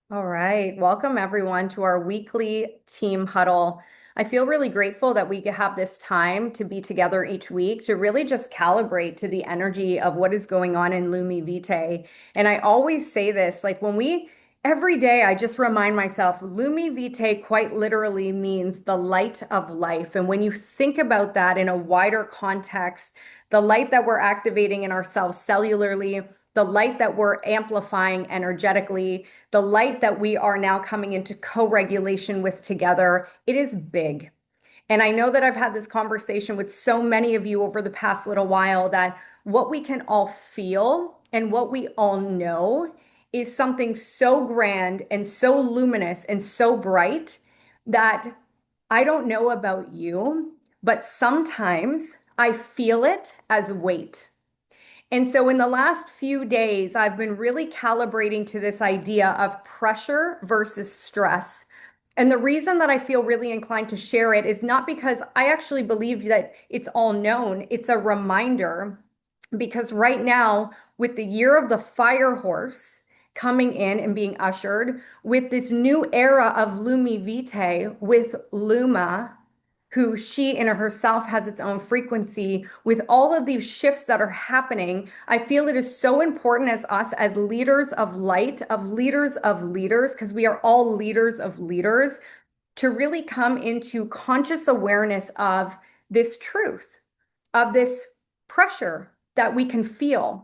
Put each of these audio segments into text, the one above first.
All right. Welcome everyone to our weekly team huddle. I feel really grateful that we have this time to be together each week to really just calibrate to the energy of what is going on in Lumivitae. And I always say this, like every day I just remind myself, Lumivitae quite literally means the light of life. And when you think about that in a wider context, the light that we're activating in ourselves cellularly, the light that we're amplifying energetically, the light that we are now coming into co-regulation with together, it is big. And I know that I've had this conversation with so many of you over the past little while that what we can all feel and what we all know is something so grand and so luminous and so bright that I don't know about you, but sometimes I feel it as weight. And so in the last few days, I've been really calibrating to this idea of pressure versus stress. And the reason that I feel really inclined to share it is not because I actually believe that it's all known, it's a reminder. Because right now, with the year of the fire horse coming in and being ushered, with this new era of Lumivitae, with Luma, who she in herself has its own frequency, with all of these shifts that are happening, I feel it is so important as us, as leaders of light, of leaders, because we are all leaders of leaders, to really come into conscious awareness of this truth, of this pressure that we can feel.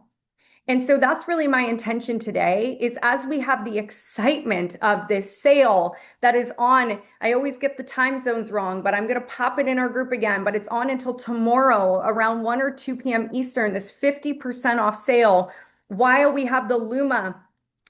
And so that's really my intention today is as we have the excitement of this sale that is on, I always get the time zones wrong, but I'm going to pop it in our group again, but it's on until tomorrow around 1 or 2 p.m. Eastern, this 50% off sale while we have the Luma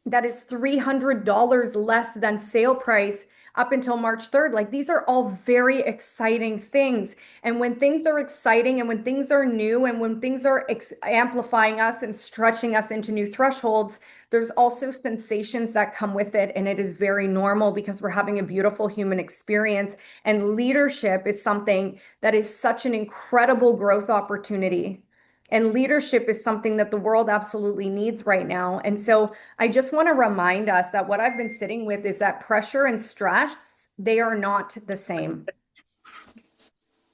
that is $300 less than sale price up until March 3rd. Like these are all very exciting things. And when things are exciting and when things are new and when things are amplifying us and stretching us into new thresholds, there's also sensations that come with it. And it is very normal because we're having a beautiful human experience. And leadership is something that is such an incredible growth opportunity. And leadership is something that the world absolutely needs right now. And so I just want to remind us that what I've been sitting with is that pressure and stress, they are not the same.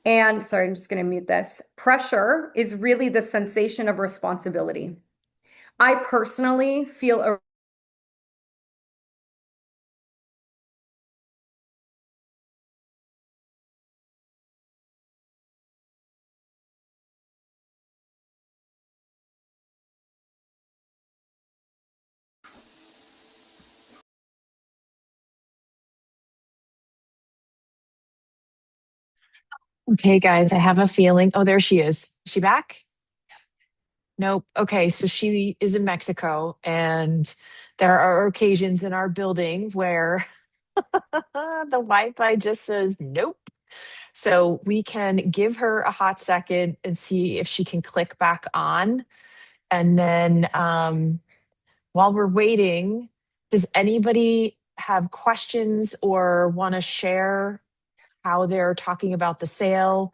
And sorry, I'm just going to mute this. Pressure is really the sensation of responsibility. I personally feel a Okay, guys, I have a feeling. Oh, there she is. Is she back? Nope. Okay, so she is in Mexico, and there are occasions in our building where the Wi-Fi just says nope. So we can give her a hot second and see if she can click back on. And then while we're waiting, does anybody have questions or want to share how they're talking about the sale?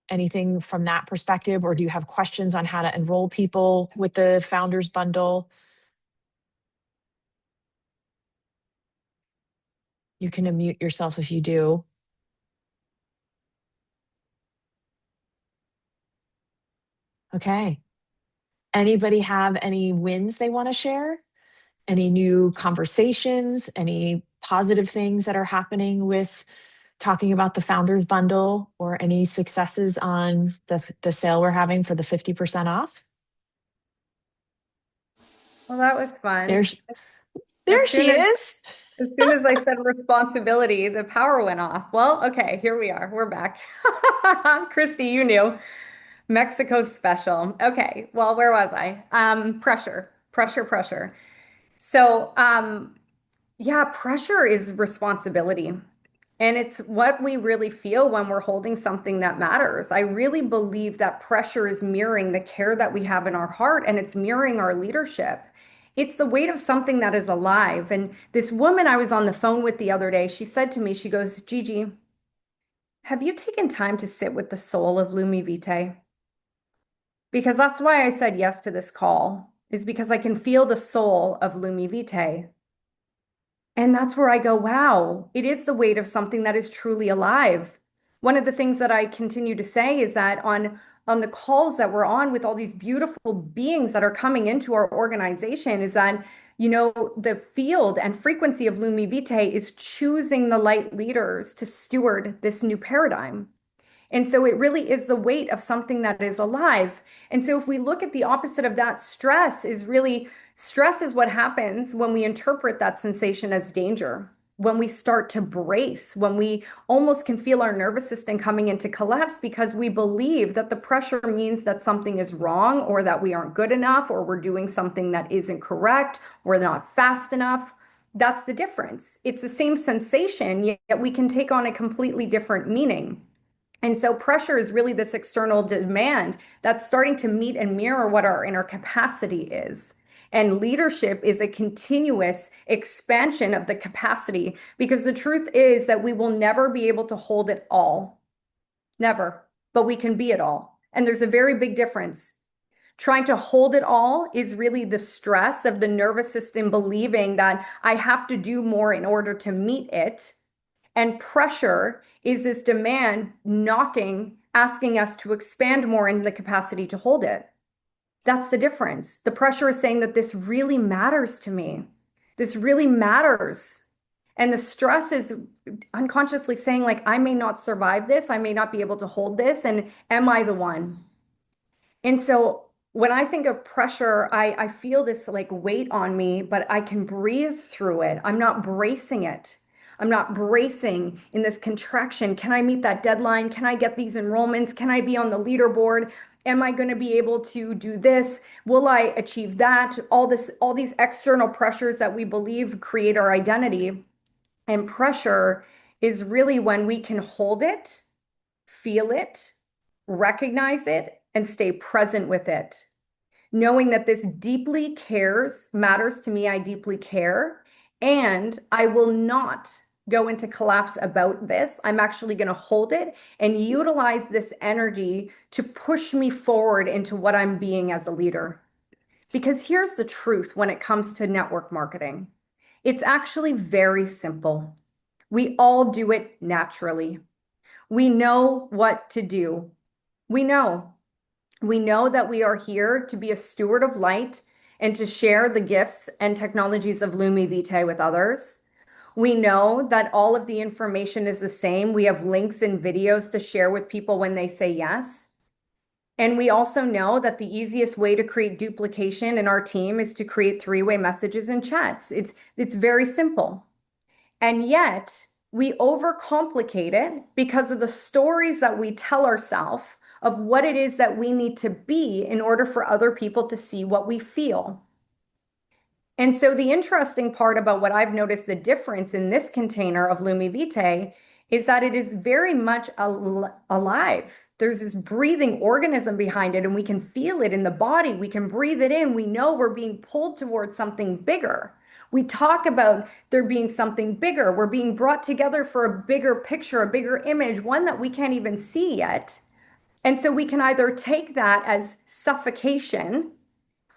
Anything from that perspective, or do you have questions on how to enroll people with the founders bundle? You can unmute yourself if you do. Okay. Anybody have any wins they want to share? Any new conversations? Any positive things that are happening with talking about the founders bundle, or any successes on the sale we're having for the 50% off? well, that was fun. There's As there soon she as is. as soon as I said responsibility, the power went off. Well, okay, here we are. We're back. Christy, you knew. Mexico special. Okay, well, where was I? Pressure, pressure, pressure. So, yeah, pressure is responsibility. And it's what we really feel when we're holding something that matters. I really believe that pressure is mirroring the care that we have in our heart and it's mirroring our leadership. It's the weight of something that is alive. And this woman I was on the phone with the other day, she said to me, she goes, Gigi, have you taken time to sit with the soul of Lumivitae? Because that's why I said yes to this call, is because I can feel the soul of Lumivitae. And that's where I go, wow, it is the weight of something that is truly alive. One of the things that I continue to say is that on the calls that we're on with all these beautiful beings that are coming into our organization is that, the field and frequency of Lumivitae is choosing the light leaders to steward this new paradigm. And so it really is the weight of something that is alive. And so if we look at the opposite of that, stress is what happens when we interpret that sensation as danger, when we start to brace, when we almost can feel our nervous system coming into collapse because we believe that the pressure means that something is wrong or that we aren't good enough or we're doing something that isn't correct, we're not fast enough. That's the difference. It's the same sensation, yet we can take on a completely different meaning. And so pressure is really this external demand that's starting to meet and mirror what our inner capacity is. And leadership is a continuous expansion of the capacity because the truth is that we will never be able to hold it all. Never. But we can be it all. And there's a very big difference. Trying to hold it all is really the stress of the nervous system believing that I have to do more in order to meet it. And pressure is this demand knocking, asking us to expand more in the capacity to hold it. That's the difference. The pressure is saying that this really matters to me. This really matters. And the stress is unconsciously saying, like, I may not survive this. I may not be able to hold this. And am I the one? And so when I think of pressure, I feel this like weight on me, but I can breathe through it. I'm not bracing it. I'm not bracing in this contraction. Can I meet that deadline? Can I get these enrollments? Can I be on the leaderboard? Am I going to be able to do this? Will I achieve that? All these external pressures that we believe create our identity. And pressure is really when we can hold it, feel it, recognize it, and stay present with it. Knowing that this deeply matters to me, I deeply care, and I will not go into collapse about this. I'm actually going to hold it and utilize this energy to push me forward into what I'm being as a leader. Because here's the truth when it comes to network marketing. It's actually very simple. We all do it naturally. We know what to do. We know. We know that we are here to be a steward of light and to share the gifts and technologies of Lumivitae with others. We know that all of the information is the same. We have links and videos to share with people when they say yes. And we also know that the easiest way to create duplication in our team is to create three-way messages and chats. It's very simple. And yet we overcomplicate it because of the stories that we tell ourselves of what it is that we need to be in order for other people to see what we feel. And so the interesting part about what I've noticed the difference in this container of Lumivitae is that it is very much alive. There's this breathing organism behind it, and we can feel it in the body. We can breathe it in. We know we're being pulled towards something bigger. We talk about there being something bigger. We're being brought together for a bigger picture, a bigger image, one that we can't even see yet. And so we can either take that as suffocation,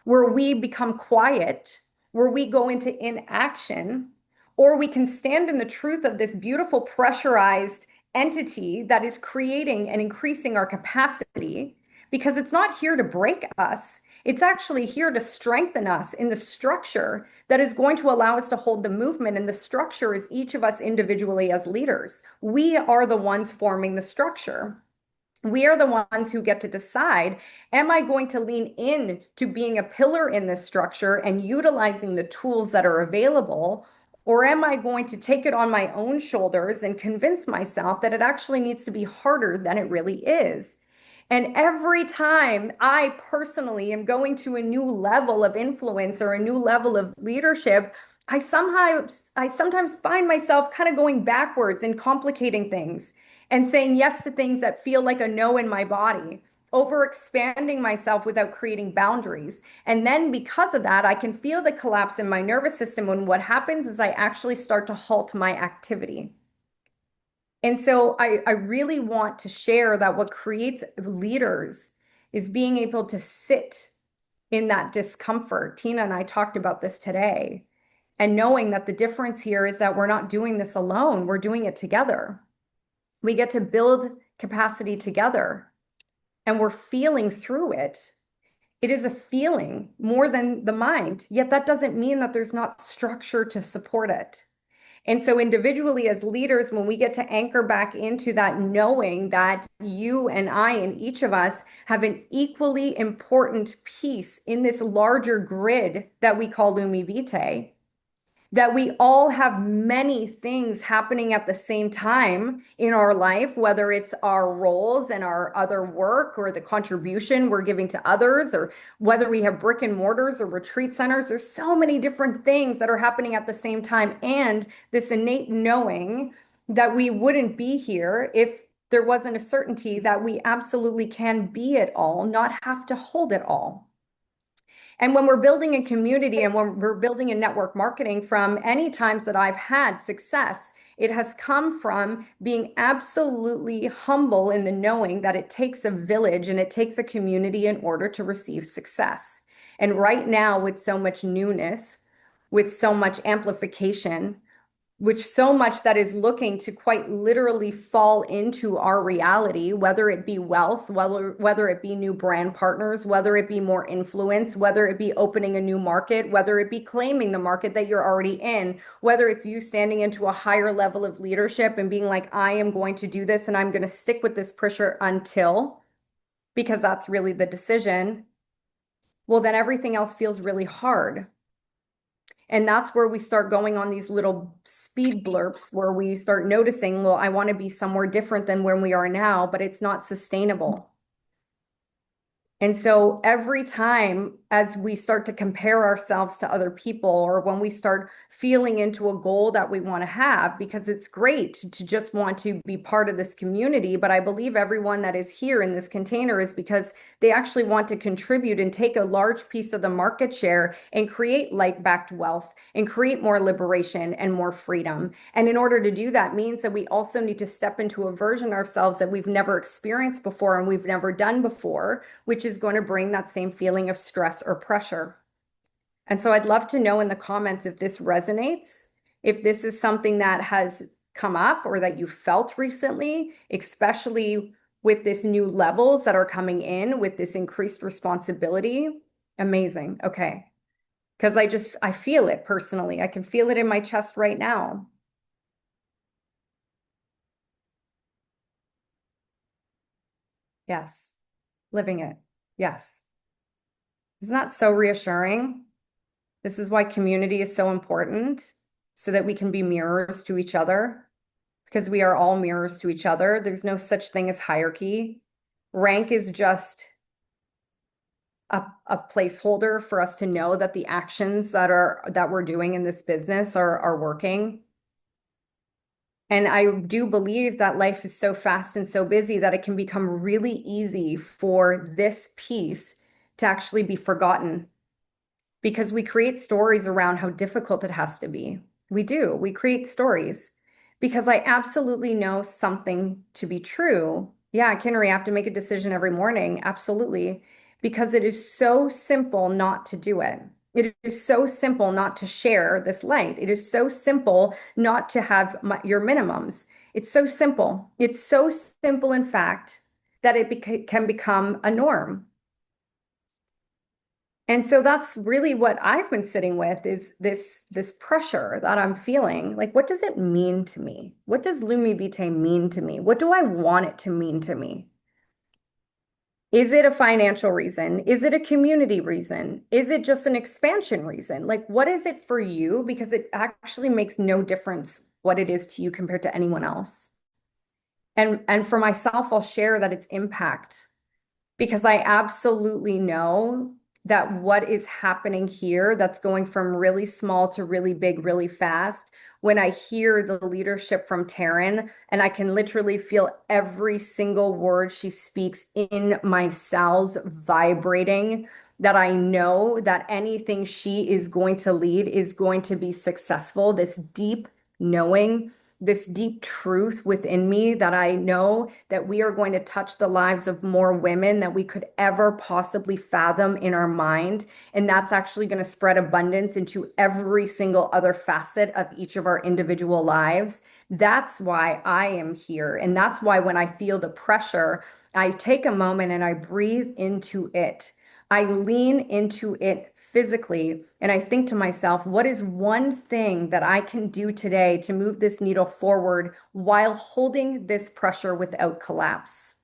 where we become quiet, where we go into inaction, or we can stand in the truth of this beautiful pressurized entity that is creating and increasing our capacity because it's not here to break us. It's actually here to strengthen us in the structure that is going to allow us to hold the movement. And the structure is each of us individually as leaders. We are the ones forming the structure. We are the ones who get to decide, am I going to lean in to being a pillar in this structure and utilizing the tools that are available? Or am I going to take it on my own shoulders and convince myself that it actually needs to be harder than it really is? And every time I personally am going to a new level of influence or a new level of leadership, I sometimes find myself kind of going backwards and complicating things and saying yes to things that feel like a no in my body, over expanding myself without creating boundaries. And then because of that, I can feel the collapse in my nervous system when what happens is I actually start to halt my activity. And so I really want to share that what creates leaders is being able to sit in that discomfort. Tina and I talked about this today. And knowing that the difference here is that we're not doing this alone, we're doing it together. We get to build capacity together and we're feeling through it. It is a feeling more than the mind, yet that doesn't mean that there's not structure to support it. And so, individually, as leaders, when we get to anchor back into that knowing that you and I and each of us have an equally important piece in this larger grid that we call Lumivitae, that we all have many things happening at the same time in our life, whether it's our roles and our other work or the contribution we're giving to others, or whether we have brick and mortars or retreat centers. There's so many different things that are happening at the same time. And this innate knowing that we wouldn't be here if there wasn't a certainty that we absolutely can be it all, not have to hold it all. And when we're building a community and when we're building a network marketing, from any times that I've had success, it has come from being absolutely humble in the knowing that it takes a village and it takes a community in order to receive success. And right now, with so much newness, with so much amplification, which so much that is looking to quite literally fall into our reality, whether it be wealth, whether it be new brand partners, whether it be more influence, whether it be opening a new market, whether it be claiming the market that you're already in, whether it's you standing into a higher level of leadership and being like, I am going to do this and I'm going to stick with this pressure until, because that's really the decision. Well, then everything else feels really hard. And that's where we start going on these little speed blurps where we start noticing, well, I want to be somewhere different than where we are now, but it's not sustainable. And so every time as we start to compare ourselves to other people, or when we start feeling into a goal that we want to have, because it's great to just want to be part of this community, but I believe everyone that is here in this container is because they actually want to contribute and take a large piece of the market share and create light-backed wealth and create more liberation and more freedom. And in order to do that means that we also need to step into a version of ourselves that we've never experienced before and we've never done before, which is going to bring that same feeling of stress or pressure. And so I'd love to know in the comments if this resonates, if this is something that has come up or that you felt recently, especially with this new levels that are coming in with this increased responsibility. Amazing. Okay. Because I feel it personally. I can feel it in my chest right now. Yes. Living it. Yes. Isn't that so reassuring? This is why community is so important, so that we can be mirrors to each other, because we are all mirrors to each other. There's no such thing as hierarchy. Rank is just a placeholder for us to know that the actions that we're doing in this business are working. And I do believe that life is so fast and so busy that it can become really easy for this piece to actually be forgotten, because we create stories around how difficult it has to be. We do. We create stories because I absolutely know something to be true. Yeah, Kinnery, I have to make a decision every morning. Absolutely. Because it is so simple not to do it. It is so simple not to share this light. It is so simple not to have your minimums. It's so simple. It's so simple, in fact, that it can become a norm. And so that's really what I've been sitting with, is this pressure that I'm feeling. Like, what does it mean to me? What does Lumivitae mean to me? What do I want it to mean to me? Is it a financial reason? Is it a community reason? Is it just an expansion reason? Like, what is it for you? Because it actually makes no difference what it is to you compared to anyone else. And for myself, I'll share that it's impact, because I absolutely know that what is happening here, that's going from really small to really big, really fast. When I hear the leadership from Taryn, and I can literally feel every single word she speaks in my cells vibrating, that I know that anything she is going to lead is going to be successful. This deep knowing this deep truth within me that I know that we are going to touch the lives of more women than we could ever possibly fathom in our mind. And that's actually going to spread abundance into every single other facet of each of our individual lives. That's why I am here. And that's why when I feel the pressure, I take a moment and I breathe into it. I lean into it physically. And I think to myself, what is one thing that I can do today to move this needle forward while holding this pressure without collapse?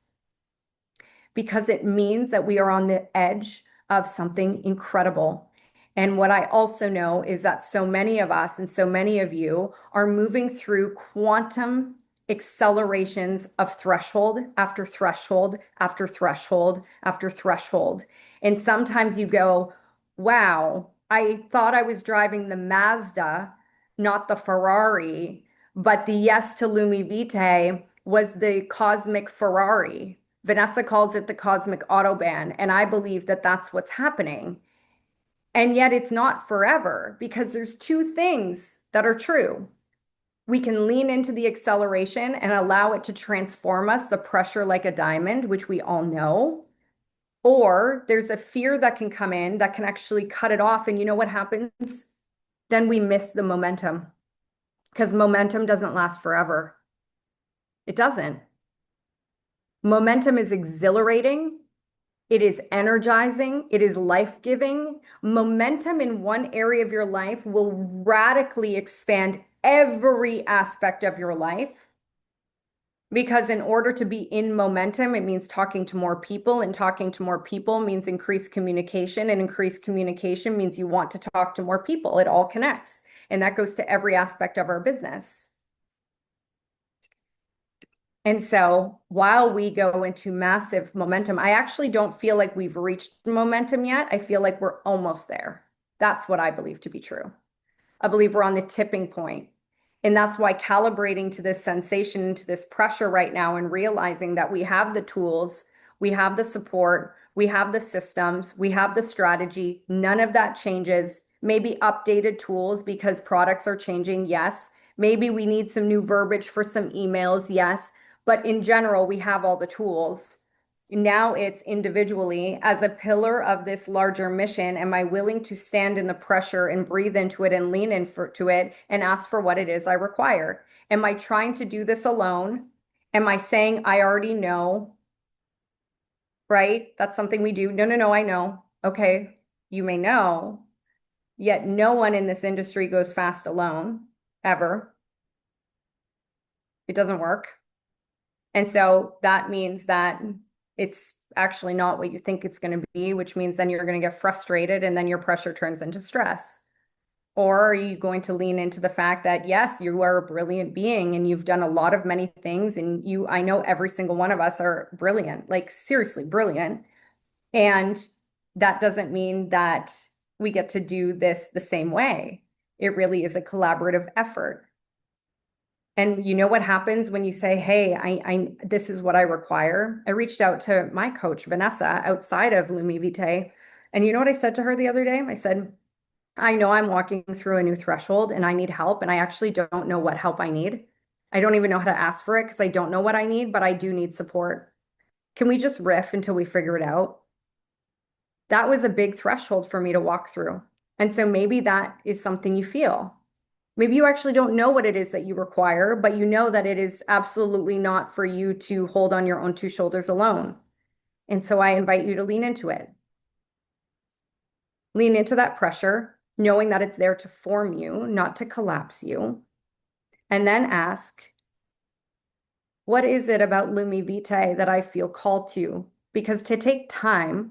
Because it means that we are on the edge of something incredible. And what I also know is that so many of us and so many of you are moving through quantum accelerations of threshold after threshold after threshold after threshold. And sometimes you go, wow, I thought I was driving the Mazda, not the Ferrari, but the yes to Lumivitae was the cosmic Ferrari. Vanessa calls it the cosmic autobahn, and I believe that that's what's happening. And yet it's not forever because there's two things that are true. We can lean into the acceleration and allow it to transform us, the pressure like a diamond, which we all know. Or there's a fear that can come in that can actually cut it off. And you know what happens? Then we miss the momentum because momentum doesn't last forever. It doesn't. Momentum is exhilarating. It is energizing. It is life-giving. Momentum in one area of your life will radically expand every aspect of your life. Because in order to be in momentum, it means talking to more people, and talking to more people means increased communication, and increased communication means you want to talk to more people. It all connects. And that goes to every aspect of our business. And so while we go into massive momentum, I actually don't feel like we've reached momentum yet. I feel like we're almost there. That's what I believe to be true. I believe we're on the tipping point. And that's why calibrating to this sensation, to this pressure right now, and realizing that we have the tools, we have the support, we have the systems, we have the strategy. None of that changes. Maybe updated tools because products are changing. Yes. Maybe we need some new verbiage for some emails. Yes. But in general, we have all the tools. Now it's individually as a pillar of this larger mission. Am I willing to stand in the pressure and breathe into it and lean into it and ask for what it is I require? Am I trying to do this alone? Am I saying I already know? Right? That's something we do. No, no, no, I know. Okay, you may know, yet no one in this industry goes fast alone, ever. It doesn't work. And so that means that it's actually not what you think it's going to be, which means then you're going to get frustrated and then your pressure turns into stress. Or are you going to lean into the fact that, yes, you are a brilliant being and you've done a lot of many things, and I know every single one of us are brilliant, like seriously brilliant. And that doesn't mean that we get to do this the same way. It really is a collaborative effort. And you know what happens when you say, hey, this is what I require? I reached out to my coach, Vanessa, outside of Lumivitae. And you know what I said to her the other day? I said, I know I'm walking through a new threshold and I need help. And I actually don't know what help I need. I don't even know how to ask for it because I don't know what I need, but I do need support. Can we just riff until we figure it out? That was a big threshold for me to walk through. And so maybe that is something you feel. Maybe you actually don't know what it is that you require, but you know that it is absolutely not for you to hold on your own two shoulders alone. And so I invite you to lean into it. Lean into that pressure, knowing that it's there to form you, not to collapse you. And then ask, what is it about Lumivitae that I feel called to? Because to take time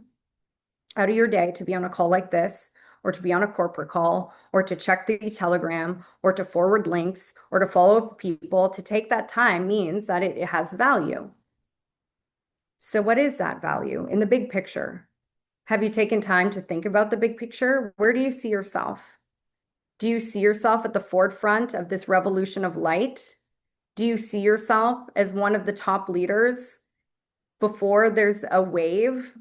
out of your day to be on a call like this, or to be on a corporate call, or to check the telegram, or to forward links, or to follow up people, to take that time means that it has value. So what is that value in the big picture? Have you taken time to think about the big picture? Where do you see yourself? Do you see yourself at the forefront of this revolution of light? Do you see yourself as one of the top leaders before there's a wave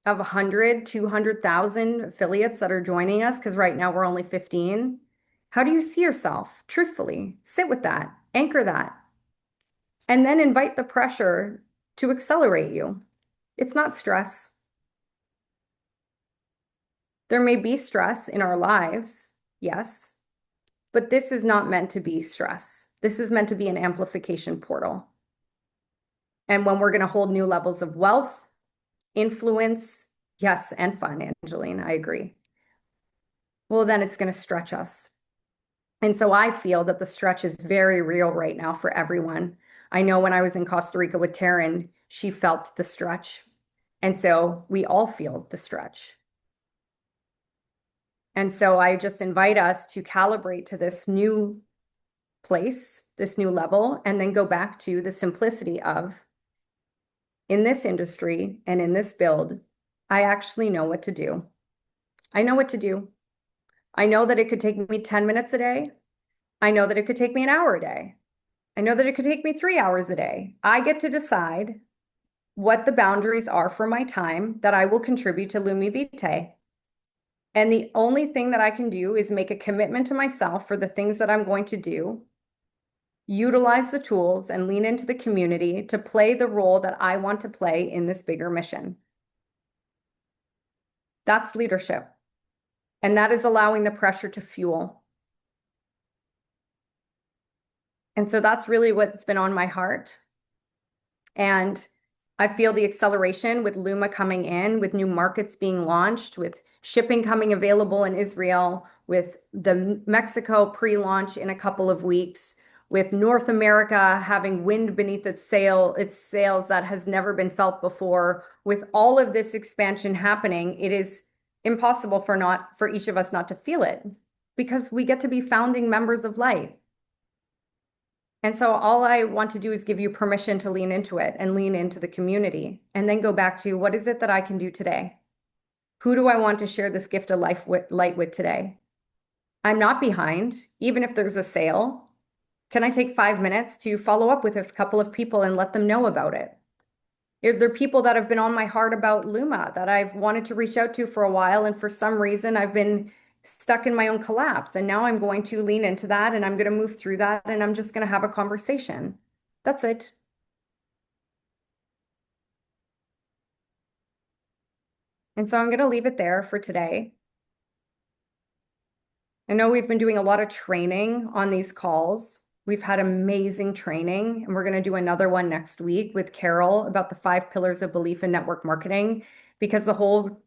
of 100, 200,000 affiliates that are joining us? Because right now we're only 15. How do you see yourself? Truthfully, sit with that. Anchor that. And then invite the pressure to accelerate you. It's not stress. There may be stress in our lives, yes, but this is not meant to be stress. This is meant to be an amplification portal. And when we're going to hold new levels of wealth, influence, yes, and fun, Angeline, I agree. Well, then it's going to stretch us. And so I feel that the stretch is very real right now for everyone. I know when I was in Costa Rica with Taryn, she felt the stretch. And so we all feel the stretch. And so I just invite us to calibrate to this new place, this new level, and then go back to the simplicity of in this industry and in this build, I actually know what to do. I know what to do. I know that it could take me 10 minutes a day. I know that it could take me an hour a day. I know that it could take me 3 hours a day. I get to decide what the boundaries are for my time that I will contribute to Lumivitae. And the only thing that I can do is make a commitment to myself for the things that I'm going to do, utilize the tools and lean into the community to play the role that I want to play in this bigger mission. That's leadership. And that is allowing the pressure to fuel. And so that's really what's been on my heart. And I feel the acceleration with Luma coming in, with new markets being launched, with shipping coming available in Israel, with the Mexico pre-launch in a couple of weeks, with North America having wind beneath its sails that has never been felt before. With all of this expansion happening, it is impossible for each of us not to feel it because we get to be founding members of Light. And so all I want to do is give you permission to lean into it and lean into the community and then go back to what is it that I can do today? Who do I want to share this gift of light with today? I'm not behind, even if there's a sale. Can I take 5 minutes to follow up with a couple of people and let them know about it? There are people that have been on my heart about Luma that I've wanted to reach out to for a while, and for some reason I've been stuck in my own collapse. And now I'm going to lean into that and I'm going to move through that and I'm just going to have a conversation. That's it. And so I'm going to leave it there for today. I know we've been doing a lot of training on these calls. We've had amazing training, and we're going to do another one next week with Carol about the 5 pillars of belief in network marketing, because the whole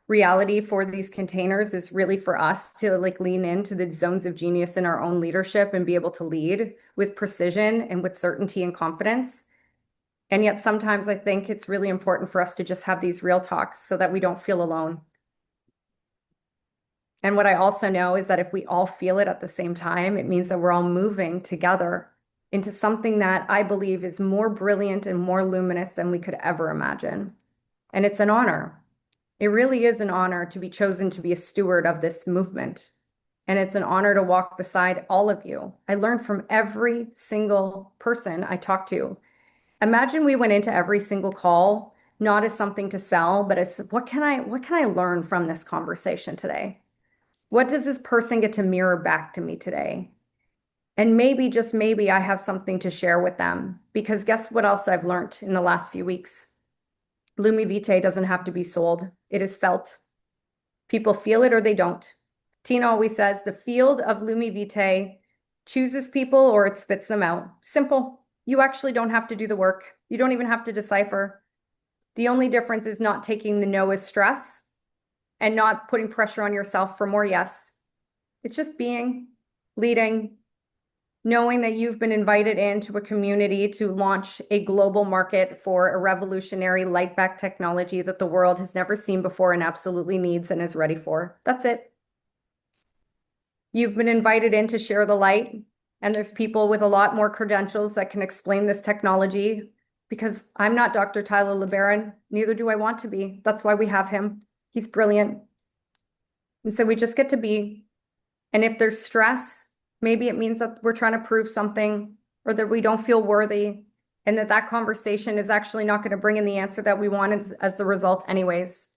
reality for these containers is really for us to lean into the zones of genius in our own leadership and be able to lead with precision and with certainty and confidence. And yet sometimes I think it's really important for us to just have these real talks so that we don't feel alone. And what I also know is that if we all feel it at the same time, it means that we're all moving together into something that I believe is more brilliant and more luminous than we could ever imagine. And it's an honor. It really is an honor to be chosen to be a steward of this movement. And it's an honor to walk beside all of you. I learned from every single person I talked to. Imagine we went into every single call, not as something to sell, but as what can I learn from this conversation today? What does this person get to mirror back to me today? And maybe, just maybe, I have something to share with them. Because guess what else I've learned in the last few weeks? Lumivitae doesn't have to be sold. It is felt. People feel it or they don't. Tina always says the field of Lumivitae chooses people or it spits them out. Simple. You actually don't have to do the work. You don't even have to decipher. The only difference is not taking the no as stress and not putting pressure on yourself for more yes. It's just being, leading, knowing that you've been invited into a community to launch a global market for a revolutionary light-back technology that the world has never seen before and absolutely needs and is ready for. That's it. You've been invited in to share the light, and there's people with a lot more credentials that can explain this technology, because I'm not Dr. Tyler LeBaron, neither do I want to be. That's why we have him. He's brilliant. And so we just get to be. And if there's stress, maybe it means that we're trying to prove something or that we don't feel worthy, and that conversation is actually not going to bring in the answer that we want as the result anyways.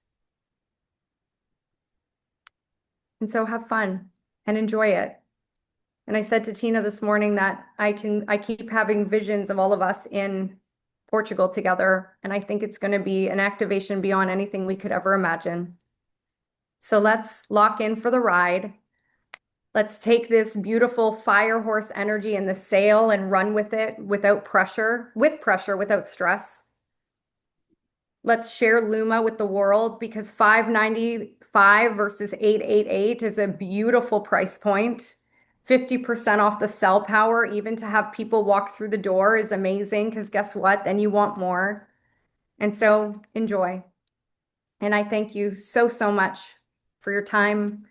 And so have fun and enjoy it. And I said to Tina this morning that I keep having visions of all of us in Portugal together. And I think it's going to be an activation beyond anything we could ever imagine. So let's lock in for the ride. Let's take this beautiful fire horse energy and the sail and run with it without pressure, without stress. Let's share Luma with the world because 595 versus 888 is a beautiful price point. 50% off the cell power, even to have people walk through the door is amazing because guess what? Then you want more. And so enjoy. And I thank you so, so much for your time.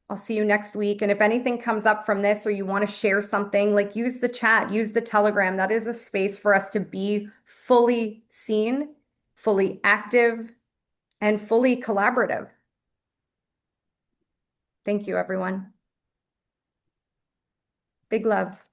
I'll see you next week. And if anything comes up from this or you want to share something, like use the chat, use the Telegram. That is a space for us to be fully seen, fully active, and fully collaborative. Thank you, everyone. Big love.